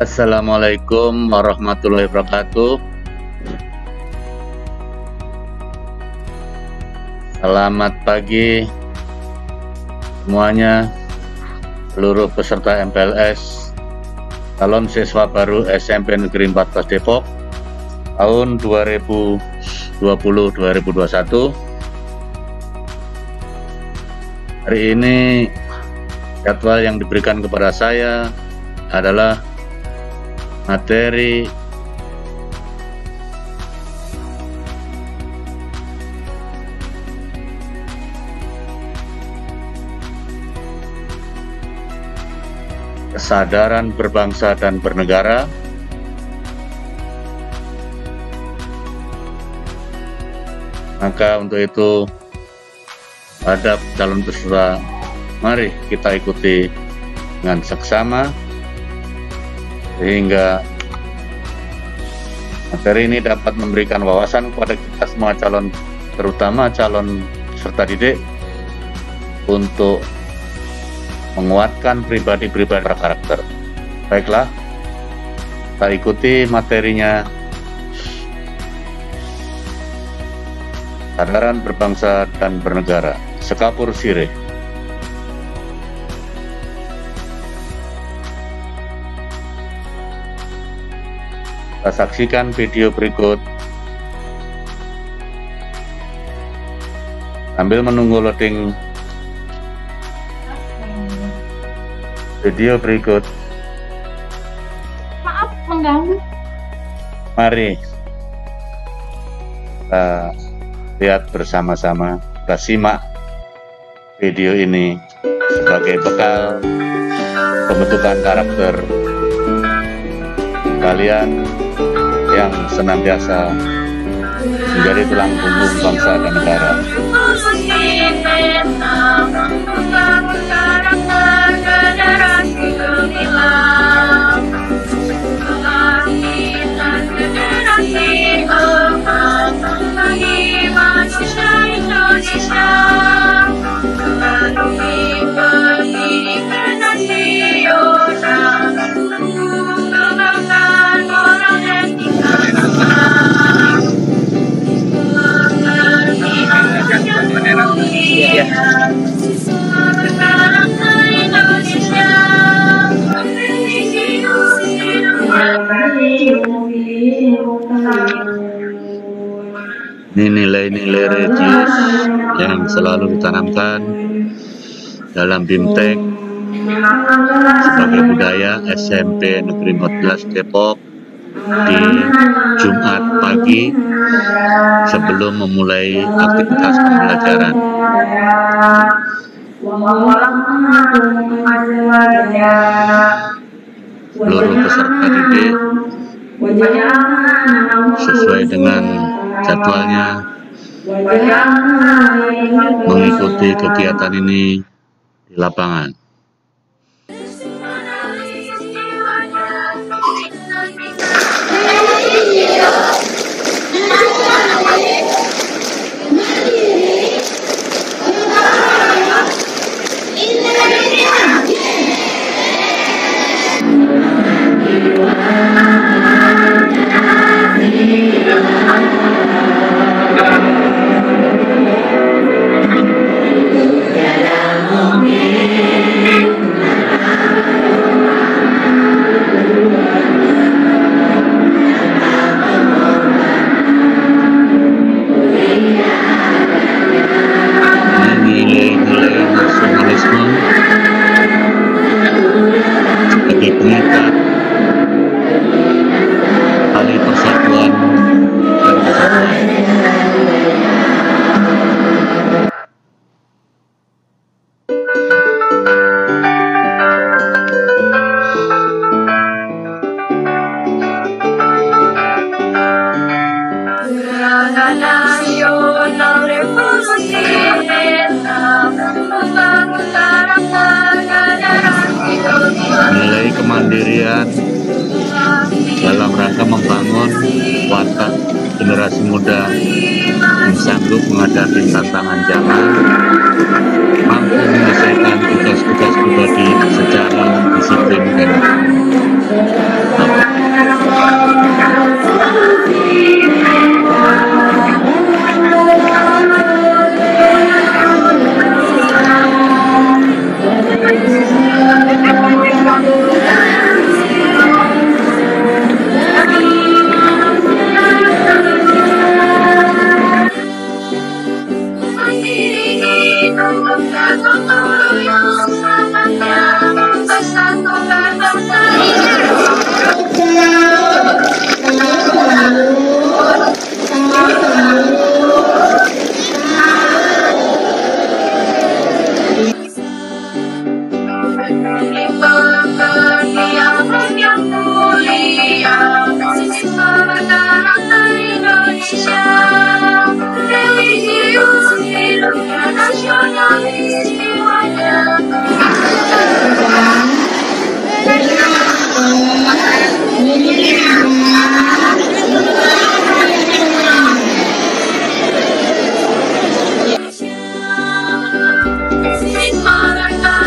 Assalamualaikum warahmatullahi wabarakatuh. Selamat pagi semuanya, seluruh peserta MPLS, calon siswa baru SMP Negeri 14 Depok tahun 2020-2021. Hari ini jadwal yang diberikan kepada saya adalah materi kesadaran berbangsa dan bernegara, maka untuk itu adab calon peserta, mari kita ikuti dengan seksama sehingga materi ini dapat memberikan wawasan kepada kita semua calon, terutama calon peserta didik, untuk menguatkan pribadi-pribadi berkarakter. Baiklah, kita ikuti materinya. Kesadaran berbangsa dan bernegara, Sekapur Sirih. Kita saksikan video berikut sambil menunggu loading video berikut. Maaf mengganggu. Mari kita lihat bersama-sama, kita simak video ini sebagai bekal pembentukan karakter kalian yang senantiasa menjadi tulang punggung bangsa dan negara. Ini nilai-nilai religius yang selalu ditanamkan dalam BIMTEK sebagai budaya SMP Negeri 14 Depok di Jumat pagi sebelum memulai aktivitas pembelajaran. Seluruh peserta didik sesuai dengan jadwalnya mengikuti kegiatan ini di lapangan. Nilai kemandirian dalam rangka membangun watak generasi muda yang sanggup menghadapi tantangan zaman, mampu menyelesaikan tugas-tugas pribadi secara disiplin dan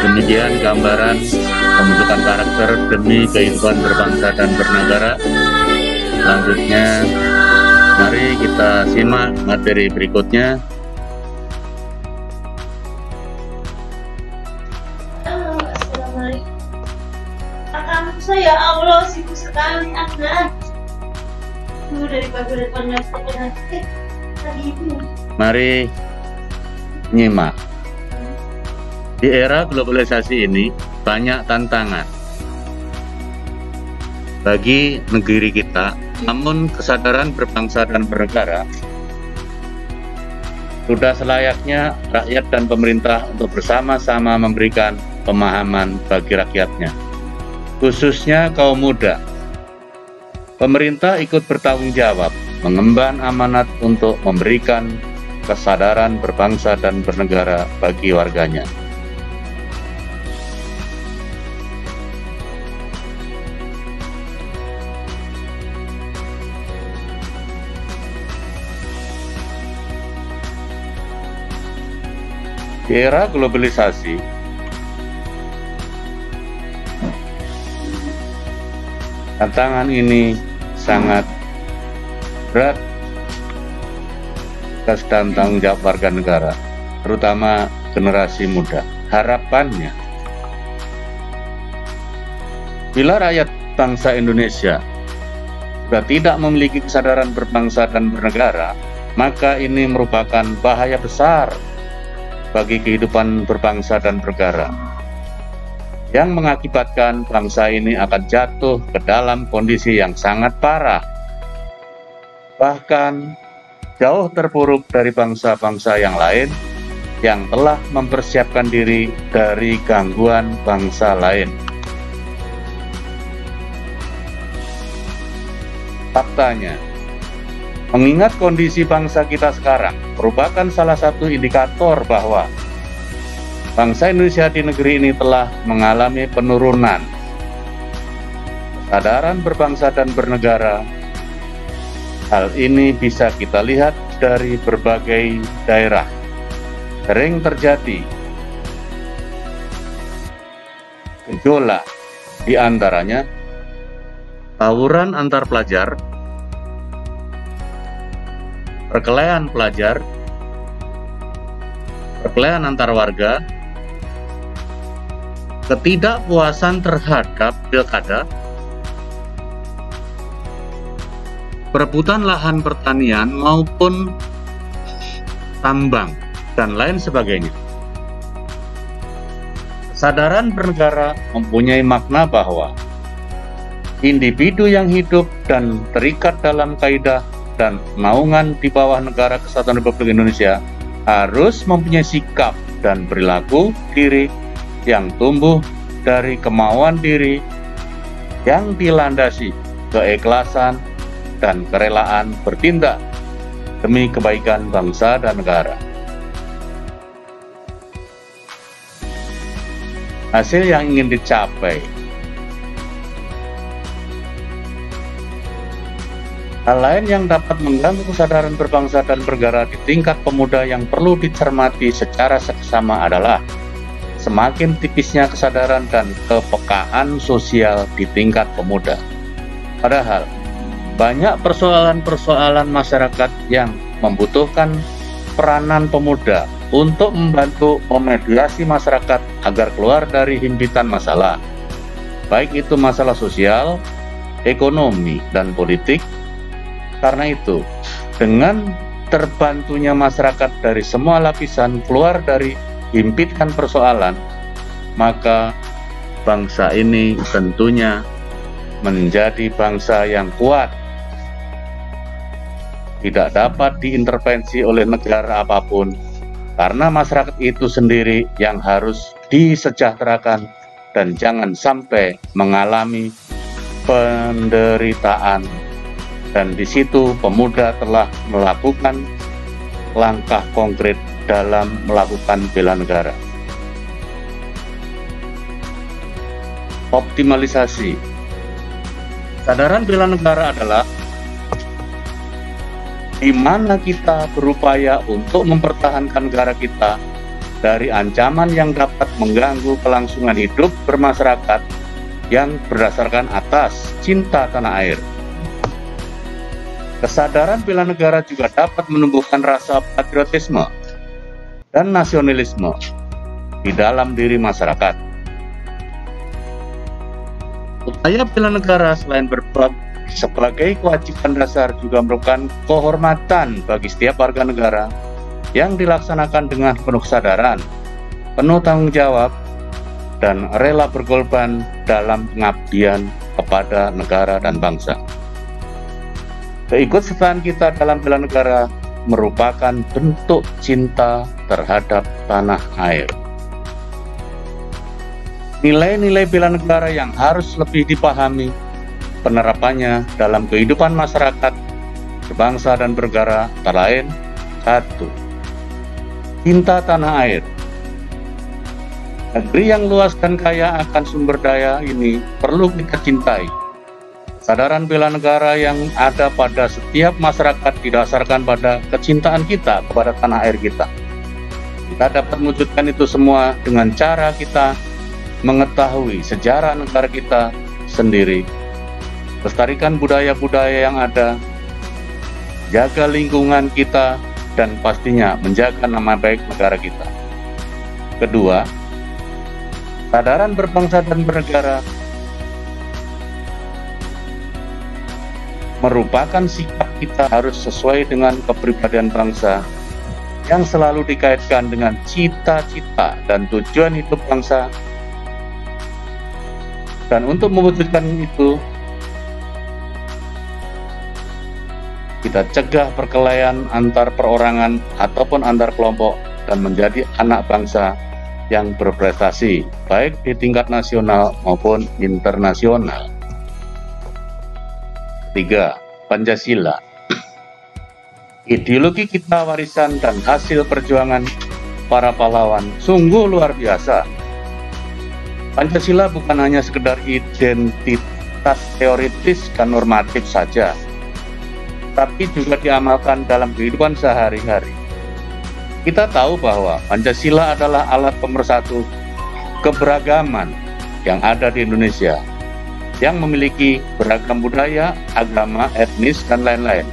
demikian gambaran pembentukan karakter demi kehidupan berbangsa dan bernegara. Selanjutnya, mari kita simak materi berikutnya. Ya Allah, sibuk sekali anak. Dari pagi Mari nyimak. Di era globalisasi ini banyak tantangan bagi negeri kita, namun kesadaran berbangsa dan bernegara sudah selayaknya rakyat dan pemerintah untuk bersama-sama memberikan pemahaman bagi rakyatnya, khususnya kaum muda. Pemerintah ikut bertanggung jawab mengemban amanat untuk memberikan kesadaran berbangsa dan bernegara bagi warganya. Di era globalisasi, tantangan ini sangat berat atas dan tanggung jawab warga negara, terutama generasi muda. Harapannya, bila rakyat bangsa Indonesia sudah tidak memiliki kesadaran berbangsa dan bernegara, maka ini merupakan bahaya besar bagi kehidupan berbangsa dan bernegara, yang mengakibatkan bangsa ini akan jatuh ke dalam kondisi yang sangat parah, bahkan jauh terpuruk dari bangsa-bangsa yang lain yang telah mempersiapkan diri dari gangguan bangsa lain. Faktanya, mengingat kondisi bangsa kita sekarang merupakan salah satu indikator bahwa bangsa Indonesia di negeri ini telah mengalami penurunan kesadaran berbangsa dan bernegara. Hal ini bisa kita lihat dari berbagai daerah. Sering terjadi gejolak, di antaranya tawuran antar pelajar, perkelahian pelajar, perkelahian antar warga, ketidakpuasan terhadap pilkada, perebutan lahan pertanian maupun tambang, dan lain sebagainya. Kesadaran bernegara mempunyai makna bahwa individu yang hidup dan terikat dalam kaidah dan naungan di bawah Negara Kesatuan Republik Indonesia harus mempunyai sikap dan perilaku diri yang tumbuh dari kemauan diri yang dilandasi keikhlasan dan kerelaan bertindak demi kebaikan bangsa dan negara. Hasil yang ingin dicapai Hal lain yang dapat mengganggu kesadaran berbangsa dan bernegara di tingkat pemuda yang perlu dicermati secara seksama adalah semakin tipisnya kesadaran dan kepekaan sosial di tingkat pemuda. Padahal, banyak persoalan-persoalan masyarakat yang membutuhkan peranan pemuda untuk membantu memediasi masyarakat agar keluar dari himpitan masalah, baik itu masalah sosial, ekonomi, dan politik. Karena itu, dengan terbantunya masyarakat dari semua lapisan keluar dari himpitan persoalan, maka bangsa ini tentunya menjadi bangsa yang kuat, tidak dapat diintervensi oleh negara apapun, karena masyarakat itu sendiri yang harus disejahterakan dan jangan sampai mengalami penderitaan. Dan di situ pemuda telah melakukan langkah konkret dalam melakukan bela negara. Optimalisasi. Kesadaran bela negara adalah di mana kita berupaya untuk mempertahankan negara kita dari ancaman yang dapat mengganggu kelangsungan hidup bermasyarakat yang berdasarkan atas cinta tanah air. Kesadaran bela negara juga dapat menumbuhkan rasa patriotisme dan nasionalisme di dalam diri masyarakat. Upaya bela negara selain sebagai kewajiban dasar juga merupakan kehormatan bagi setiap warga negara yang dilaksanakan dengan penuh kesadaran, penuh tanggung jawab, dan rela berkorban dalam pengabdian kepada negara dan bangsa. Keikutsertaan kita dalam bela negara merupakan bentuk cinta terhadap tanah air. Nilai-nilai bela negara yang harus lebih dipahami penerapannya dalam kehidupan masyarakat, berbangsa dan bernegara antara lain: 1. Cinta tanah air. Negeri yang luas dan kaya akan sumber daya ini perlu kita cintai. Kesadaran bela negara yang ada pada setiap masyarakat didasarkan pada kecintaan kita kepada tanah air kita. Kita dapat mewujudkan itu semua dengan cara kita mengetahui sejarah negara kita sendiri, lestarikan budaya-budaya yang ada, jaga lingkungan kita, dan pastinya menjaga nama baik negara kita. Kedua, kesadaran berbangsa dan bernegara merupakan sikap kita harus sesuai dengan kepribadian bangsa yang selalu dikaitkan dengan cita-cita dan tujuan hidup bangsa. Dan untuk mewujudkan itu, kita cegah perkelahian antar perorangan ataupun antar kelompok dan menjadi anak bangsa yang berprestasi baik di tingkat nasional maupun internasional. 3. Pancasila. Ideologi kita warisan dan hasil perjuangan para pahlawan sungguh luar biasa. Pancasila bukan hanya sekedar identitas teoritis dan normatif saja, tapi juga diamalkan dalam kehidupan sehari-hari. Kita tahu bahwa Pancasila adalah alat pemersatu keberagaman yang ada di Indonesia, yang memiliki beragam budaya, agama, etnis, dan lain-lain.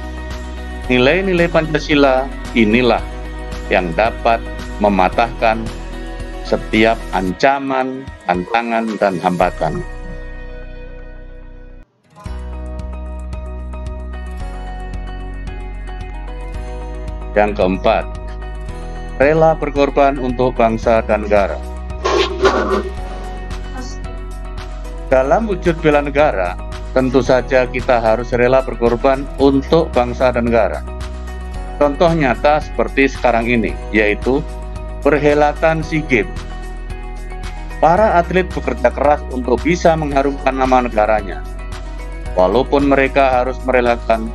Nilai-nilai Pancasila inilah yang dapat mematahkan setiap ancaman, tantangan, dan hambatan. Yang keempat, rela berkorban untuk bangsa dan negara. Dalam wujud bela negara, tentu saja kita harus rela berkorban untuk bangsa dan negara. Contoh nyata seperti sekarang ini, yaitu perhelatan SEA Games. Para atlet bekerja keras untuk bisa mengharumkan nama negaranya. Walaupun mereka harus merelakan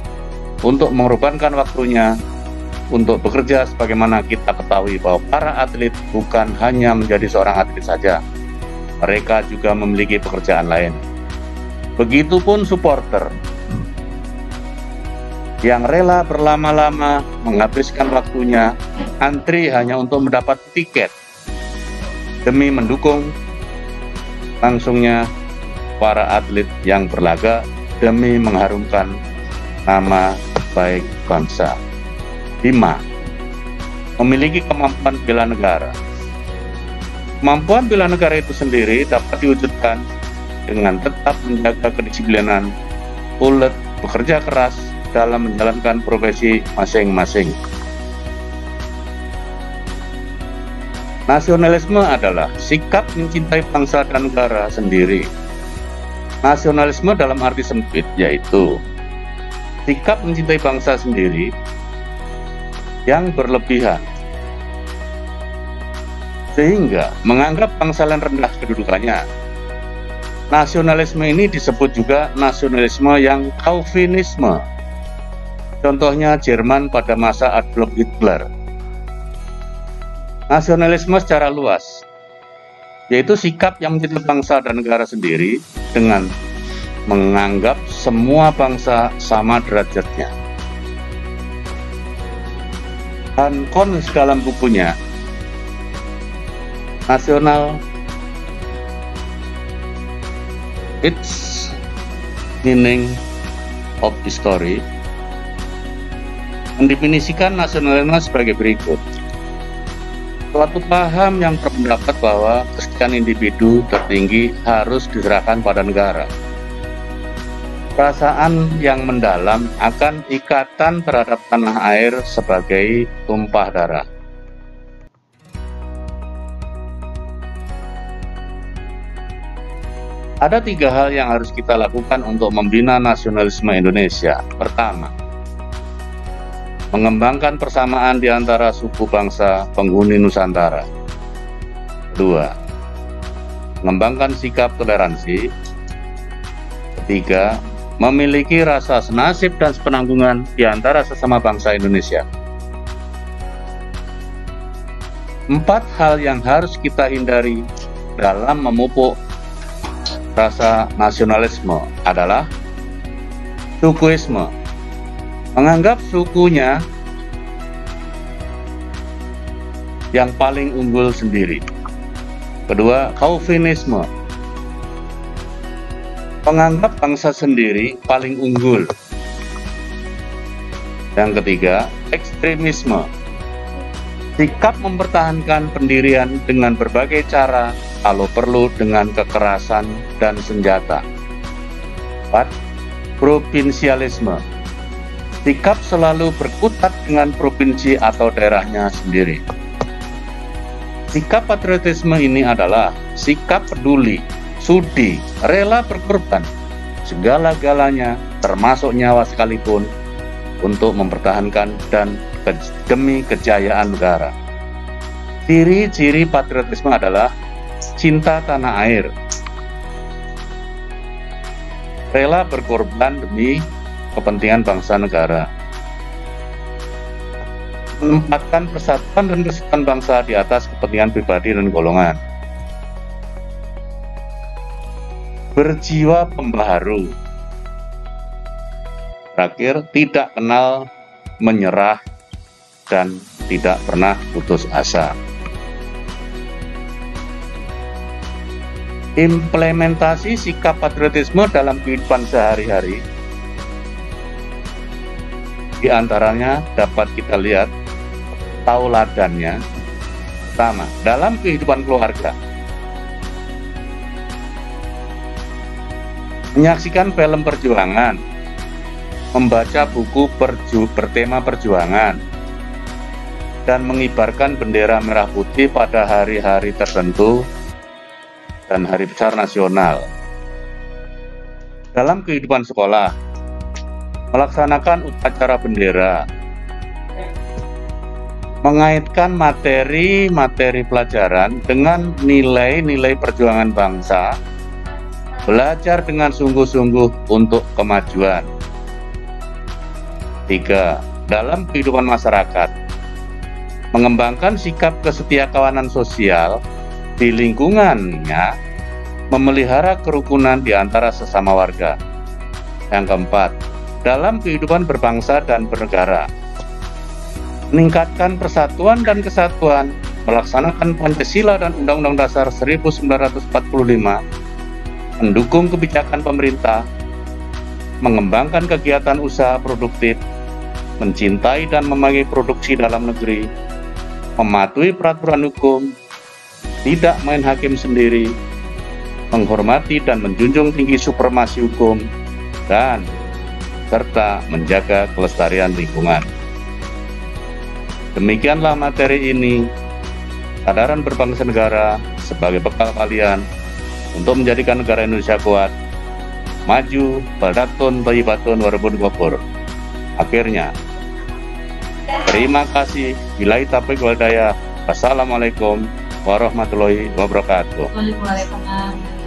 untuk mengorbankan waktunya untuk bekerja, sebagaimana kita ketahui bahwa para atlet bukan hanya menjadi seorang atlet saja. Mereka juga memiliki pekerjaan lain. Begitupun supporter. yang rela berlama-lama menghabiskan waktunya antri hanya untuk mendapat tiket demi mendukung langsungnya para atlet yang berlaga demi mengharumkan nama baik bangsa. 5. Memiliki kemampuan bela negara. Kemampuan bela negara itu sendiri dapat diwujudkan dengan tetap menjaga kedisiplinan, ulet, bekerja keras dalam menjalankan profesi masing-masing. Nasionalisme adalah sikap mencintai bangsa dan negara sendiri. Nasionalisme dalam arti sempit yaitu sikap mencintai bangsa sendiri yang berlebihan, sehingga menganggap bangsa lain rendah kedudukannya. Nasionalisme ini disebut juga nasionalisme yang Calvinisme. Contohnya Jerman pada masa Adolf Hitler. Nasionalisme secara luas yaitu sikap yang mencintai bangsa dan negara sendiri dengan menganggap semua bangsa sama derajatnya. Han Kon dalam bukunya National Its Meaning of History mendefinisikan nasionalisme sebagai berikut. Suatu paham yang berpendapat bahwa kesetiaan individu tertinggi harus diserahkan pada negara. Perasaan yang mendalam akan ikatan terhadap tanah air sebagai tumpah darah. Ada 3 hal yang harus kita lakukan untuk membina nasionalisme Indonesia. Pertama, mengembangkan persamaan di antara suku bangsa penghuni Nusantara. Kedua, mengembangkan sikap toleransi. Ketiga, memiliki rasa senasib dan sepenanggungan di antara sesama bangsa Indonesia. 4 hal yang harus kita hindari dalam memupuk rasa nasionalisme adalah sukuisme, menganggap sukunya yang paling unggul sendiri. Kedua, Calvinisme, menganggap bangsa sendiri paling unggul. Yang ketiga, ekstremisme, sikap mempertahankan pendirian dengan berbagai cara, kalau perlu dengan kekerasan dan senjata. 4. Provinsialisme, sikap selalu berkutat dengan provinsi atau daerahnya sendiri. Sikap patriotisme ini adalah sikap peduli, sudi, rela berkorban segala-galanya termasuk nyawa sekalipun untuk mempertahankan dan demi kejayaan negara. Ciri-ciri patriotisme adalah cinta tanah air, rela berkorban demi kepentingan bangsa negara, menempatkan persatuan dan kesatuan bangsa di atas kepentingan pribadi dan golongan, berjiwa pembaharu, terakhir tidak kenal menyerah dan tidak pernah putus asa. Implementasi sikap patriotisme dalam kehidupan sehari-hari di antaranya dapat kita lihat tauladannya. Pertama, dalam kehidupan keluarga, menyaksikan film perjuangan, membaca buku bertema perjuangan, dan mengibarkan bendera merah putih pada hari-hari tertentu dan hari besar nasional. Dalam kehidupan sekolah, melaksanakan upacara bendera, mengaitkan materi-materi pelajaran dengan nilai-nilai perjuangan bangsa, belajar dengan sungguh-sungguh untuk kemajuan. 3. Dalam kehidupan masyarakat, mengembangkan sikap kesetiakawanan sosial di lingkungannya, memelihara kerukunan di antara sesama warga. Yang keempat, dalam kehidupan berbangsa dan bernegara, meningkatkan persatuan dan kesatuan, melaksanakan Pancasila dan Undang-Undang Dasar 1945, mendukung kebijakan pemerintah, mengembangkan kegiatan usaha produktif, mencintai dan memakai produksi dalam negeri, mematuhi peraturan hukum, tidak main hakim sendiri, menghormati dan menjunjung tinggi supremasi hukum, dan serta menjaga kelestarian lingkungan. Demikianlah materi ini, kesadaran berbangsa negara sebagai bekal kalian untuk menjadikan negara Indonesia kuat, maju, baldatun, thayyibatun, warabun, akhirnya. Terima kasih. Billahi taufiq wal hidayah. Wassalamualaikum warahmatullahi wabarakatuh. Waalaikumsalam.